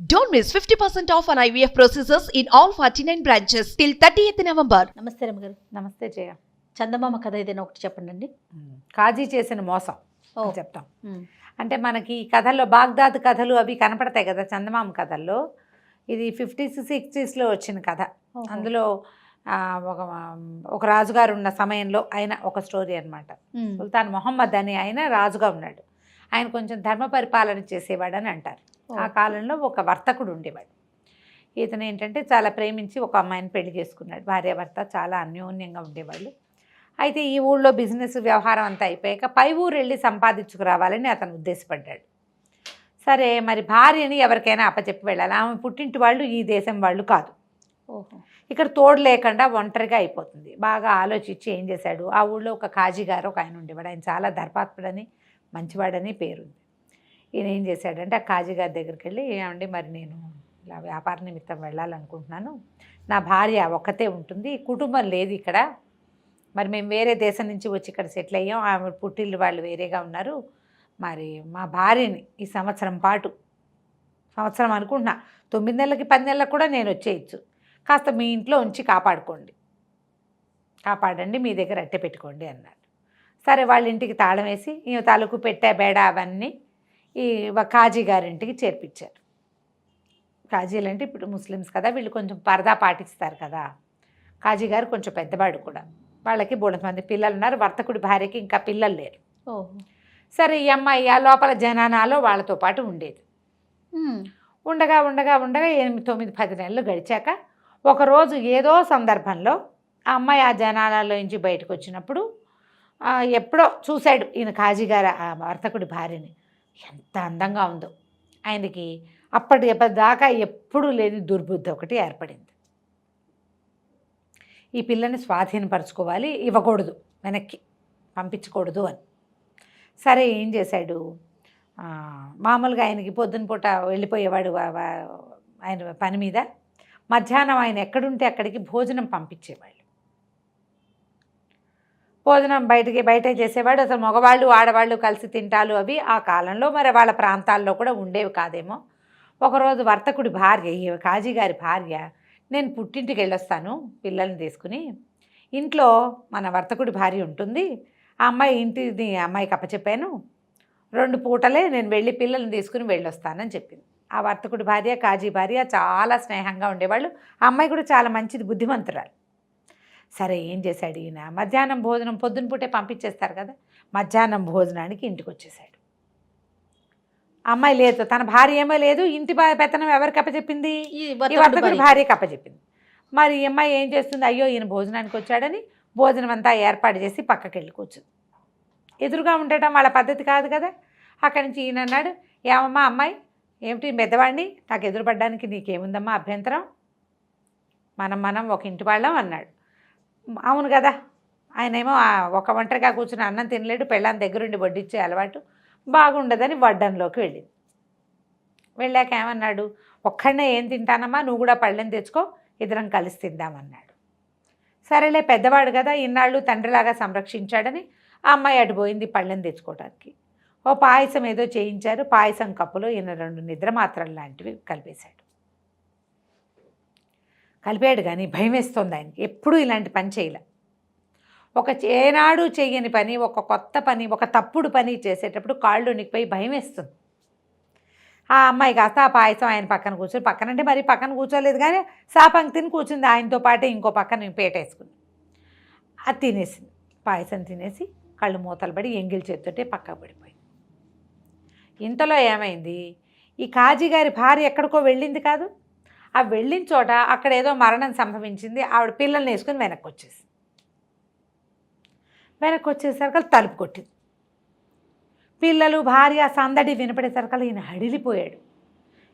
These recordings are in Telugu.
Don't miss 50% off on IVF procedures in all 49 branches till 30th November. నమస్తే రమగారు. నమస్తే జయ. చందమామ కథ ఏదైనా ఒకటి చెప్పండి. కాజీ చేసిన మోసం ఓ. అని చెప్తాం. అంటే మనకి ఈ కథల్లో బాగ్దాద్ కథలు అవి కనపడతాయి కదా చందమామ కథల్లో. ఇది 50s 60sలో వచ్చిన కథ. అందులో ఒక రాజుగారు ఉన్న సమయంలో ఆయన ఒక స్టోరీ అనమాట. సుల్తాన్ మొహమ్మద్ అని ఆయన రాజుగా ఉన్నాడు. ఆయన కొంచెం ధర్మ పరిపాలన చేసేవాడని అంటారు. ఆ కాలంలో ఒక వర్తకుడు ఉండేవాడు. ఇతను ఏంటంటే చాలా ప్రేమించి ఒక అమ్మాయిని పెళ్లి చేసుకున్నాడు. భార్యాభర్త చాలా అన్యోన్యంగా ఉండేవాళ్ళు. అయితే ఈ ఊళ్ళో బిజినెస్ వ్యవహారం అంతా అయిపోయాక పై ఊరు వెళ్ళి సంపాదించుకురావాలని అతను ఉద్దేశపడ్డాడు. సరే మరి భార్యని ఎవరికైనా అప్పచెప్పి వెళ్ళాలి. ఆమె పుట్టింటి వాళ్ళు ఈ దేశం వాళ్ళు కాదు. ఇక్కడ తోడు లేకుండా ఒంటరిగా అయిపోతుంది. బాగా ఆలోచించి ఏం చేశాడు, ఆ ఊళ్ళో ఒక కాజీ గారు ఒక ఆయన ఉండేవాడు. ఆయన చాలా ధర్మాత్ముడని మంచివాడని పేరుంది. ఈయన ఏం చేశాడంటే ఆ కాజీ గారి దగ్గరికి వెళ్ళి, ఏమండి మరి నేను ఇలా వ్యాపార నిమిత్తం వెళ్ళాలనుకుంటున్నాను, నా భార్య ఒక్కతే ఉంటుంది, కుటుంబం లేదు ఇక్కడ, మరి మేము వేరే దేశం నుంచి వచ్చి ఇక్కడ సెటిల్ అయ్యాం, ఆమె పుట్టిల్లు వాళ్ళు వేరేగా ఉన్నారు, మరి మా భార్యని ఈ సంవత్సరం పాటు, సంవత్సరం అనుకుంటున్నా 9 నెలలకి 10 నెలలకు కూడా నేను వచ్చేయచ్చు, కాస్త మీ ఇంట్లో ఉంచి కాపాడండి, మీ దగ్గర అట్టె పెట్టుకోండి అన్నాడు. సరే వాళ్ళ ఇంటికి తాళం వేసి ఈ తాలూకు పెట్టే బేడ అవన్నీ ఈ కాజీ గారింటికి చేర్పించారు. కాజీలు అంటే ఇప్పుడు ముస్లిమ్స్ కదా, వీళ్ళు కొంచెం పరదా పాటిస్తారు కదా. కాజీ గారు కొంచెం పెద్దవాడు కూడా, వాళ్ళకి బోలెడు మంది పిల్లలు ఉన్నారు. వర్తకుడి భార్యకి ఇంకా పిల్లలు లేరు. సరే ఈ అమ్మాయి ఆ లోపల జనానాలో వాళ్ళతో పాటు ఉండేది. ఉండగా 8, 9, 10 నెలలు గడిచాక ఒకరోజు ఏదో సందర్భంలో ఆ అమ్మాయి ఆ జనాలలో నుంచి బయటకు వచ్చినప్పుడు ఎప్పుడో చూశాడు ఈయన కాజీ గారు ఆ వర్తకుడి భార్యని. ఎంత అందంగా ఉందో. ఆయనకి అప్పటిదాకా ఎప్పుడూ లేని దుర్బుద్ధి ఒకటి ఏర్పడింది. ఈ పిల్లని స్వాధీనపరచుకోవాలి, ఇవ్వకూడదు, వెనక్కి పంపించకూడదు అని. సరే ఏం చేశాడు, మామూలుగా ఆయనకి పొద్దున పూట వెళ్ళిపోయేవాడు ఆయన పని మీద. మధ్యాహ్నం ఆయన ఎక్కడుంటే అక్కడికి భోజనం పంపించేవాళ్ళు. భోజనం బయటే చేసేవాడు. అసలు మగవాళ్ళు ఆడవాళ్ళు కలిసి తింటాలు అవి ఆ కాలంలో మరి వాళ్ళ ప్రాంతాల్లో కూడా ఉండేవి కాదేమో. ఒకరోజు వర్తకుడి భార్య, ఈ కాజీ గారి భార్య, నేను పుట్టింటికి వెళ్ళొస్తాను పిల్లల్ని తీసుకుని, ఇంట్లో మన వర్తకుడి భార్య ఉంటుంది, ఆ అమ్మాయి ఇంటిని అమ్మాయికి అప్పచెప్పాను, 2 పూటలే నేను వెళ్ళి పిల్లల్ని తీసుకుని వెళ్ళొస్తానని చెప్పింది. ఆ వర్తకుడి భార్య కాజీ భార్య చాలా స్నేహంగా ఉండేవాళ్ళు. ఆ అమ్మాయి కూడా చాలా మంచిది, బుద్ధిమంతురాలు. సరే ఏం చేశాడు ఈయన, మధ్యాహ్నం భోజనం పొద్దున పూటే పంపించేస్తారు కదా, మధ్యాహ్నం భోజనానికి ఇంటికి వచ్చేసాడు. అమ్మాయి లేదు, తన భార్య ఏమో లేదు, ఇంటి పెత్తనం ఎవరికి అప్పచెప్పింది, ఈ వర్తకుడి భార్యకి అప్పచెప్పింది. మరి ఈ అమ్మాయి ఏం చేస్తుంది, అయ్యో ఈయన భోజనానికి వచ్చాడని భోజనం అంతా ఏర్పాటు చేసి పక్కకి వెళ్ళి కూర్చుంది. ఎదురుగా ఉండటం వాళ్ళ పద్ధతి కాదు కదా. అక్కడి నుంచి ఈయన అన్నాడు, ఏమమ్మా అమ్మాయి, ఏమిటి పెద్దవాడిని, నాకు ఎదురుపడ్డానికి నీకేముందమ్మా అభ్యంతరం, మనం ఒక ఇంటి వాళ్ళం అన్నాడు. అవును కదా, ఆయనేమో ఒక ఒంటరిగా కూర్చుని అన్నం తినలేడు, పెళ్ళాన్ని దగ్గరుండి వడ్డిచ్చే అలవాటు బాగుండదని వడ్డంలోకి వెళ్ళింది. వెళ్ళాక ఏమన్నాడు, ఒక్కడనే ఏం తింటానమ్మా, నువ్వు కూడా పళ్ళెం తెచ్చుకో, ఇద్దరం కలిసి తిందామన్నాడు. సరేలే పెద్దవాడు కదా, ఇన్నాళ్ళు తండ్రిలాగా సంరక్షించాడని ఆ అమ్మాయి అటుపోయింది పళ్ళెం తెచ్చుకోవడానికి. ఓ పాయసం ఏదో చేయించారు, పాయసం కప్పులో ఈయన 2 నిద్ర మాత్రలు లాంటివి కలిపాడు కానీ భయం వేస్తుంది ఆయనకి. ఎప్పుడూ ఇలాంటి పని చేయలే. ఏనాడు చేయని పని, ఒక కొత్త పని, ఒక తప్పుడు పని చేసేటప్పుడు కాళ్ళు వణికిపోయి భయం వేస్తుంది. ఆ అమ్మాయి కాస్త ఆ పాయసం ఆయన పక్కన కూర్చొని, పక్కనంటే మరి పక్కన కూర్చోలేదు కానీ సాపంక్తిని కూర్చుంది ఆయనతో పాటే, ఇంకో పక్కన పేటేసుకుంది. అది తినేసింది, పాయసం తినేసి కళ్ళు మూతలు పడి ఎంగిల్ చేతితోటే పక్కకు పడిపోయింది. ఇంతలో ఏమైంది, ఈ కాజీ గారి భార్య ఎక్కడికో వెళ్ళింది కాదు, ఆ వెళ్ళిన చోట అక్కడ ఏదో మరణం సంభవించింది. ఆవిడ పిల్లల్ని వేసుకుని వెనక్కి వచ్చేసరికి తలుపు కొట్టింది. పిల్లలు భార్య సందడి వినపడేసరికి ఈయన హడిలిపోయాడు.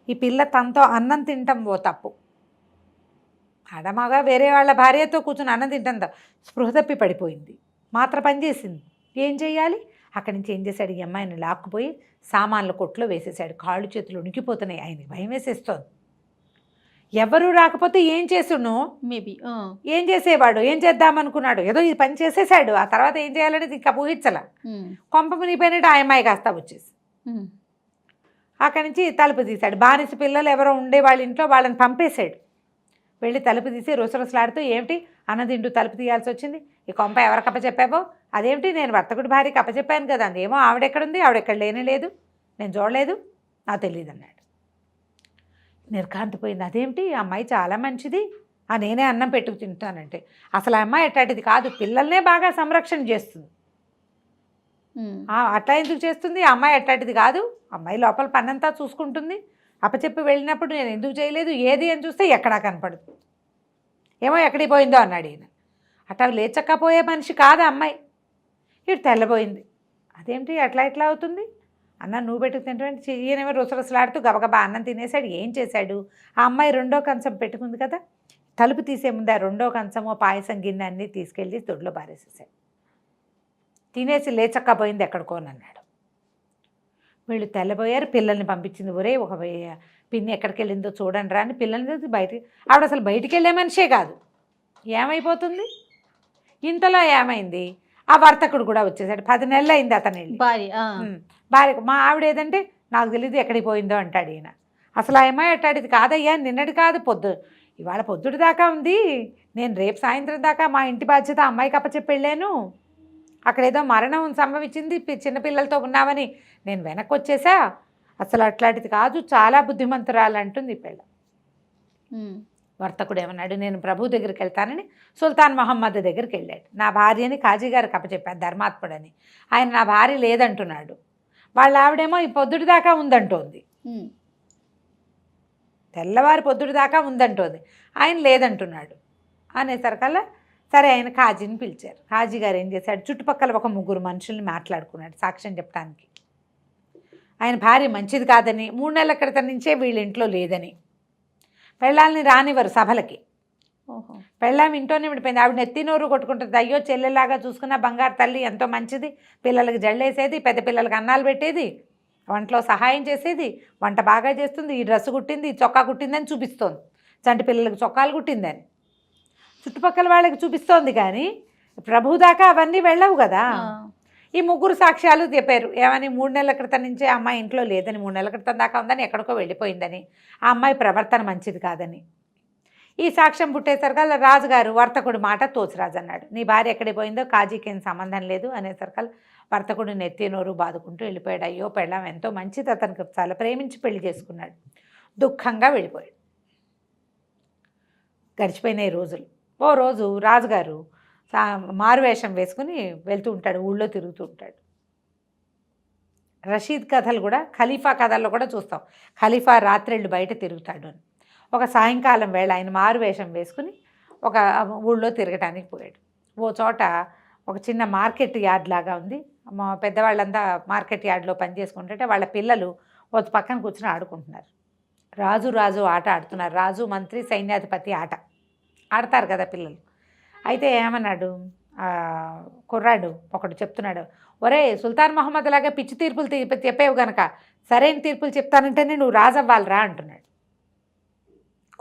ఈ పిల్ల తనతో అన్నం తింటాం ఓ తప్పు, ఆడమగా వేరే వాళ్ళ భార్యతో కూర్చుని అన్నం తింటాం స్పృహ తప్పి పడిపోయింది. మాత్ర పనిచేసింది, ఏం చేయాలి. అక్కడి నుంచి ఏం చేశాడు, ఈ అమ్మాయిని లాక్కుపోయి సామాన్ల కొట్లో వేసేసాడు. కాళ్ళు చేతులు ఉనికిపోతున్నాయి, ఆయనకి భయం వేసేస్తోంది. ఎవరు రాకపోతే ఏం చేసును, మేబీ ఏం చేసేవాడు, ఏం చేద్దామనుకున్నాడు, ఏదో ఈ పని చేసేసాడు. ఆ తర్వాత ఏం చేయాలనేది ఇంకా ఊహించలా. కొంప మునిగిపోయినట్టు ఆ అమ్మాయి కాస్త వచ్చేసి అక్కడి నుంచి తలుపు తీశాడు. బానిస పిల్లలు ఎవరో ఉండే వాళ్ళ ఇంట్లో వాళ్ళని పంపేశాడు. వెళ్ళి తలుపు తీసి రుసరుసలాడుతూ, ఏమిటి అన్నదింటూ తలుపు తీయాల్సి వచ్చింది, ఈ కొంప ఎవరికి అప్పచెప్పావో, అదేమిటి నేను వర్తకుడి భార్యకి అప్పచెప్పాను కదా, ఏమో ఆవిడెక్కడుంది, ఆవిడెక్కడ లేనే లేదు, నేను చూడలేదు, నాకు తెలియదు అన్నాడు. నిర్కాంతిపోయింది. అదేమిటి అమ్మాయి చాలా మంచిది, నేనే అన్నం పెట్టుకు తింటానంటే, అసలు ఆ అమ్మాయి అట్లాంటిది కాదు, పిల్లల్నే బాగా సంరక్షణ చేస్తుంది. అట్లా ఎందుకు చేస్తుంది, ఆ అమ్మాయి అట్లాంటిది కాదు, అమ్మాయి లోపల పనంతా చూసుకుంటుంది, అప్పచెప్పి వెళ్ళినప్పుడు నేను ఎందుకు చేయలేదు, ఏది అని చూస్తే ఎక్కడా కనపడదు, ఏమో ఎక్కడికి పోయిందో అన్నాడు ఈయన. అట్లా లేచక్కపోయే మనిషి కాదు అమ్మాయి. ఇటు తెల్లబోయింది. అదేమిటి అట్లా ఎట్లా అవుతుంది, అన్న నువ్వు పెట్టుకు తింటే, ఈయనేమో రుసరుసలాడుతూ గబగబా అన్నం తినేసాడు. ఏం చేశాడు, ఆ అమ్మాయి రెండో కంచం పెట్టుకుంది కదా, తలుపు తీసే ముందు ఆ రెండో కంచమో పాయసం గిన్నె అన్నీ తీసుకెళ్ళి దొడ్లో పారేసేసాడు. తినేసి లేచక్కపోయింది ఎక్కడికోనన్నాడు. వీళ్ళు తెల్లబోయారు. పిల్లల్ని పంపించింది, ఒరే ఒక పిన్ని ఎక్కడికి వెళ్ళిందో చూడండి రా అని పిల్లల్ని బయటికి. ఆవిడ అసలు బయటికి వెళ్ళే మనిషే కాదు. ఏమైపోతుంది, ఇంతలో ఏమైంది, ఆ వర్తకుడు కూడా వచ్చేసాడు. 10 నెలలు అయింది అతను వెళ్ళి. భార్య మా ఆవిడ ఏదంటే నాకు తెలియదు ఎక్కడికి పోయిందో అంటాడు ఈయన. అసలు ఆ అమ్మాయి అట్టాడిది కాదయ్యా, నిన్నటి కాదు, ఇవాళ పొద్దుటి దాకా ఉంది, నేను రేపు సాయంత్రం దాకా మా ఇంటి బాధ్యత అమ్మాయికి అప్పచెప్పి వెళ్ళాను, అక్కడేదో మరణం సంభవించింది, చిన్నపిల్లలతో ఉన్నామని నేను వెనక్కి వచ్చేసా, అసలు అట్లాంటిది కాదు, చాలా బుద్ధిమంతురాలు అంటుంది పిల్ల. వర్తకుడు ఏమన్నాడు, నేను ప్రభు దగ్గరికి వెళ్తానని సుల్తాన్ మహమ్మద్ దగ్గరికి వెళ్ళాడు. నా భార్యని కాజీ గారికి అప్పచెప్పాను, ధర్మాత్ముడని. ఆయన నా భార్య లేదంటున్నాడు, వాళ్ళ ఆవిడేమో ఈ పొద్దుటి దాకా ఉందంటోంది, తెల్లవారి పొద్దుటి దాకా ఉందంటోంది, ఆయన లేదంటున్నాడు అనేసరికల్లా సరే ఆయన కాజీని పిలిచారు. కాజీ గారు ఏం చేశాడు, చుట్టుపక్కల ఒక 3 మనుషుల్ని మాట్లాడుకున్నాడు సాక్ష్యం చెప్పడానికి. ఆయన భార్య మంచిది కాదని, 3 నెలల క్రితం నుంచే వీళ్ళ ఇంట్లో లేదని, పెళ్ళాలని రానివ్వరు సభలకి, పెళ్ళాం ఇంట్లోనే ఉండిపోయింది, ఆవిడ నెత్తినోరు కొట్టుకుంటుంది, అయ్యో చెల్లెలాగా చూసుకున్న బంగారు తల్లి, ఎంతో మంచిది, పిల్లలకి జళ్ళేసేది, పెద్ద పిల్లలకి అన్నాలు పెట్టేది, వంటలో సహాయం చేసేది, వంట బాగా చేస్తుంది, ఈ డ్రెస్ కుట్టింది, ఈ చొక్కా కుట్టిందని చూపిస్తోంది, చంటి పిల్లలకి చొక్కాలు కుట్టిందని చుట్టుపక్కల వాళ్ళకి చూపిస్తోంది. కానీ ప్రభు దాకా అవన్నీ వెళ్ళవు కదా. ఈ 3 సాక్ష్యాలు చెప్పారు. ఏమని, 3 నెలల క్రితం నుంచే అమ్మాయి ఇంట్లో లేదని, 3 నెలల క్రితం దాకా ఉందని, ఎక్కడికో వెళ్ళిపోయిందని, ఆ అమ్మాయి ప్రవర్తన మంచిది కాదని. ఈ సాక్ష్యం పుట్టేసరికల్లా రాజుగారు వర్తకుడు మాట తోచిరాజు అన్నాడు, నీ భార్య ఎక్కడికి పోయిందో కాజీకి ఏం సంబంధం లేదు అనేసరికల్లా వర్తకుడు నెత్తి నోరు బాదుకుంటూ వెళ్ళిపోయాడు. అయ్యో పెళ్ళాం ఎంతో మంచిది, అతనికి చాలా ప్రేమించి పెళ్లి చేసుకున్నాడు, దుఃఖంగా వెళ్ళిపోయాడు. గడిచిపోయినాయి రోజులు. ఓ రోజు రాజుగారు మారువేషం వేసుకుని వెళ్తూ ఉంటాడు, ఊళ్ళో తిరుగుతూ ఉంటాడు. రషీద్ కథలు కూడా, ఖలీఫా కథల్లో కూడా చూస్తాం, ఖలీఫా రాత్రిళ్ళు బయట తిరుగుతాడు అని. ఒక సాయంకాలం వేళ ఆయన మారువేషం వేసుకుని ఒక ఊళ్ళో తిరగటానికి పోయాడు. ఓ చోట ఒక చిన్న మార్కెట్ యార్డ్ లాగా ఉంది, మా పెద్దవాళ్ళంతా మార్కెట్ యార్డ్లో పనిచేసుకుంటుంటే వాళ్ళ పిల్లలు ఒక పక్కన కూర్చొని ఆడుకుంటున్నారు. రాజు ఆట ఆడుతున్నారు, రాజు మంత్రి సైన్యాధిపతి ఆట ఆడతారు కదా పిల్లలు. అయితే ఏమన్నాడు, కుర్రాడు ఒకడు చెప్తున్నాడు, ఒరే సుల్తాన్ మహమ్మద్ లాగా పిచ్చి తీర్పులు చెప్పేవు కనుక సరైన తీర్పులు చెప్తానంటేనే నువ్వు రాజు అవ్వాలిరా అంటున్నాడు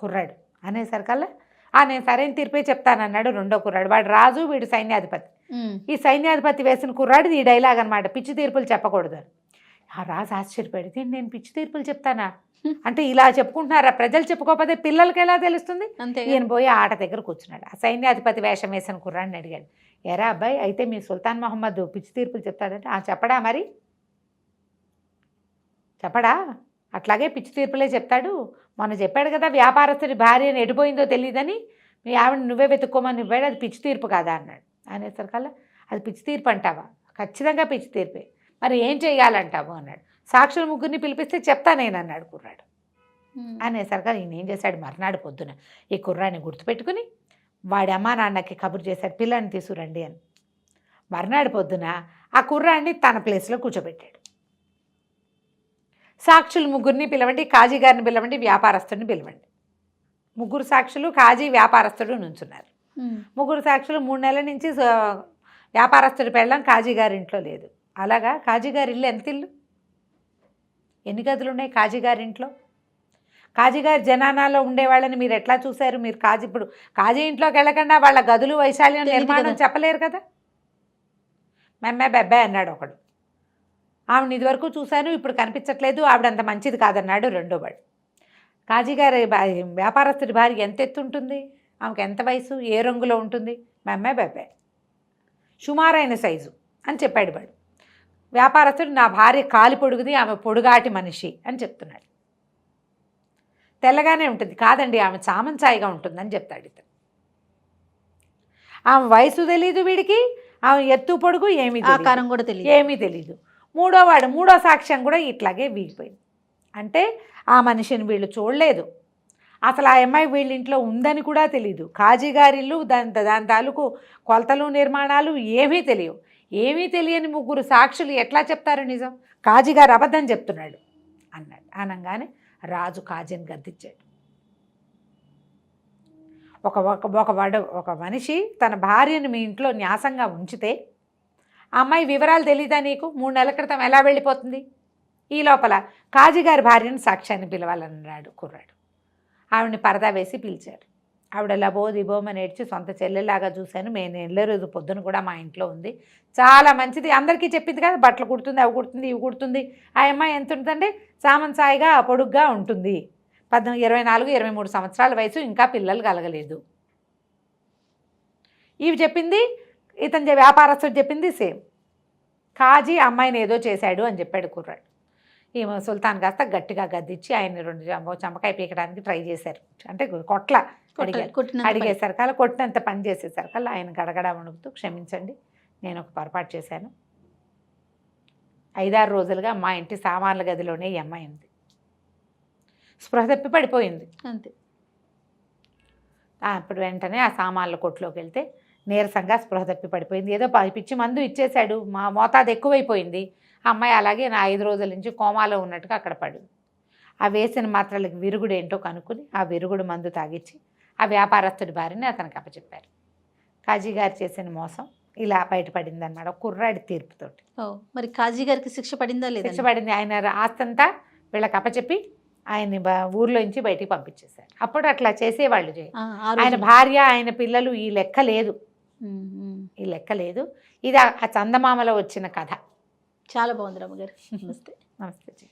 కుర్రాడు. అనేసరికల్లా నేను సరైన తీర్పే చెప్తానన్నాడు రెండో కుర్రాడు. వాడు రాజు, వీడు సైన్యాధిపతి. ఈ సైన్యాధిపతి వేసిన కుర్రాడిది ఈ డైలాగ్ అనమాట, పిచ్చి తీర్పులు చెప్పకూడదు అని. ఆ రాజు ఆశ్చర్యపడితే, నేను పిచ్చి తీర్పులు చెప్తానా అంటే ఇలా చెప్పుకుంటున్నారా, ప్రజలు చెప్పుకోకపోతే పిల్లలకి ఎలా తెలుస్తుంది. ఈయన పోయి ఆట దగ్గర కూర్చున్నాడు. ఆ సైన్యాధిపతి వేషం వేసిన కుర్రాడిని అడిగాడు, ఎరా అబ్బాయి, అయితే మీ సుల్తాన్ మహమ్మద్ పిచ్చి తీర్పులు చెప్తాడంటే, చెప్పడా మరి, చెప్పడా, అట్లాగే పిచ్చి తీర్పులే చెప్తాడు, మొన్న చెప్పాడు కదా వ్యాపారస్తుడి భార్యను ఎడిపోయిందో తెలియదని, మీ ఆవిడ నువ్వే వెతుక్కోమని ఇవ్వాడు, అది పిచ్చి తీర్పు కాదా అన్నాడు. అనేసరికల్లా అది పిచ్చి తీర్పు అంటావా, ఖచ్చితంగా పిచ్చి తీర్పే, మరి ఏం చేయాలంటావు అన్నాడు. సాక్షులు 3 పిలిపిస్తే చెప్తా నేను అన్నాడు కుర్రాడు. అనేసరిగా ఈయన ఏం చేశాడు, మర్నాడు పొద్దున ఈ కుర్రాడిని గుర్తుపెట్టుకుని వాడి అమ్మా నాన్నకి కబురు చేశాడు, పిల్లాన్ని తీసుకురండి అని. మర్నాడు పొద్దున ఆ కుర్రాడిని తన ప్లేస్లో కూర్చోబెట్టాడు. సాక్షులు 3 పిలవండి, కాజీ గారిని పిలవండి, వ్యాపారస్తుడిని పిలవండి. 3 సాక్షులు, కాజీ, వ్యాపారస్తుడు నుంచున్నారు. 3 సాక్షులు 3 నెలల నుంచి వ్యాపారస్తుడి పెళ్ళం కాజీ గారి ఇంట్లో లేదు. అలాగా కాజీ గారి ఇల్లు ఎంత ఇల్లు, ఎన్ని గదులు ఉన్నాయి కాజీ గారి ఇంట్లో? కాజీ గారి జనానాలో ఉండేవాళ్ళని మీరు ఎట్లా చూశారు? మీరు ఇప్పుడు కాజీ ఇంట్లోకి వెళ్ళకుండా వాళ్ళ గదులు వైశాల్యం నిర్మాణం చెప్పలేరు కదా. మెమ్మే బెబ్బాయి అన్నాడు ఒకడు. ఆవిడ ఇదివరకు చూశాను, ఇప్పుడు కనిపించట్లేదు, ఆవిడంత మంచిది కాదన్నాడు రెండో వాడు. కాజీగారి వ్యాపారస్తుడి భార్య ఎంత ఎత్తు ఉంటుంది, ఆమెకు ఎంత వయసు, ఏ రంగులో ఉంటుంది, మెమ్మే బెబ్బే, సుమారైన సైజు అని చెప్పాడు వాడు. వ్యాపారస్తుడు నా భార్య కాలి పొడుగుది, ఆమె పొడుగాటి మనిషి అని చెప్తున్నాడు. తెల్లగానే ఉంటుంది, కాదండి ఆమె చామంచాయిగా ఉంటుందని చెప్తాడు ఇతను. ఆమె వయసు తెలీదు వీడికి, ఆమె ఎత్తు పొడుగు ఏమీ ఆకారం కూడా తెలియదు, ఏమీ తెలీదు. మూడో సాక్ష్యం కూడా ఇట్లాగే వీగిపోయింది. అంటే ఆ మనిషిని వీళ్ళు చూడలేదు, అసలు ఆ అమ్మాయి వీళ్ళ ఇంట్లో ఉందని కూడా తెలీదు. కాజీగారిల్లు దాని తాలూకు కొలతలు నిర్మాణాలు ఏమీ తెలియవు. ఏమీ తెలియని ముగ్గురు సాక్షులు ఎట్లా చెప్తారు నిజం, కాజీగారు అబద్ధం చెప్తున్నాడు అన్నాడు. అనగానే రాజు కాజీని గద్దించాడు. ఒక మనిషి తన భార్యను మీ ఇంట్లో న్యాసంగా ఉంచితే ఆ అమ్మాయి వివరాలు తెలీదా నీకు, 3 నెలల క్రితం ఎలా వెళ్ళిపోతుంది? ఈ లోపల కాజీగారి భార్యను సాక్ష్యాన్ని పిలవాలన్నాడు కుర్రాడు. ఆవిడని పరదా వేసి పిలిచారు. ఆవిడ లబో దిబోమని ఏడ్చి సొంత చెల్లెలాగా చూశాను, నేను వెళ్ళే రోజు పొద్దున కూడా మా ఇంట్లో ఉంది, చాలా మంచిది, అందరికీ చెప్పింది కదా, బట్టలు కుడుతుంది, అవి కుడుతుంది, ఇవి కుడుతుంది. ఆ అమ్మాయి ఎంత ఉంటుందంటే సామంసాయిగా పొడుగ్గా ఉంటుంది, 24-23 సంవత్సరాల వయసు, ఇంకా పిల్లలు కలగలేదు. ఇవి చెప్పింది ఇతని వ్యాపారస్తుడు చెప్పింది సేమ్. కాజీ అమ్మాయిని ఏదో చేశాడు అని చెప్పాడు కుర్రాడు. ఈమె సుల్తాన్ కాస్త గట్టిగా గద్దించి ఆయన 2 చంపకాయ పీకడానికి ట్రై చేశారు. అంటే అడిగేశారు కల్లా, కొట్టినంత పని చేసేసారు కల్లా ఆయన గడగడ వణుకుతూ, క్షమించండి నేను ఒక పొరపాటు చేశాను, 5-6 రోజులుగా మా ఇంటి సామాన్ల గదిలోనే ఈ అమ్మాయి ఉంది, స్పృహ తప్పి పడిపోయింది అంతే. అప్పుడు వెంటనే ఆ సామాన్ల కొట్టులోకి వెళ్తే నీరసంగా స్పృహ తప్పి పడిపోయింది. ఏదో పిచ్చి మందు ఇచ్చేశాడు, మా మోతాదు ఎక్కువైపోయింది. ఆ అమ్మాయి అలాగే నా 5 రోజుల నుంచి కోమాలో ఉన్నట్టుగా అక్కడ పడింది. ఆ వేసిన మాత్రలకు విరుగుడు ఏంటో కనుక్కుని ఆ విరుగుడు మందు తాగిచ్చి ఆ వ్యాపారస్తుడి భార్యని అతనికి అప్పచెప్పారు. కాజీ గారు చేసిన మోసం ఇలా బయటపడింది అన్నమాట కుర్రాడి తీర్పుతోటి. మరి కాజీ గారికి శిక్ష పడిందా లేదా? శిక్ష పడింది. ఆయన ఆస్తంతా వీళ్ళకి అప్పచెప్పి ఆయన్ని ఊర్లో నుంచి బయటికి పంపించేశారు. అప్పుడు అట్లా చేసేవాళ్ళు. ఆయన భార్య, ఆయన పిల్లలు, ఈ లెక్క లేదు, ఈ లెక్క లేదు. ఇది ఆ చందమామలో వచ్చిన కథ. చాలా బాగుంది రమ్మగారు. నమస్తే. నమస్తే.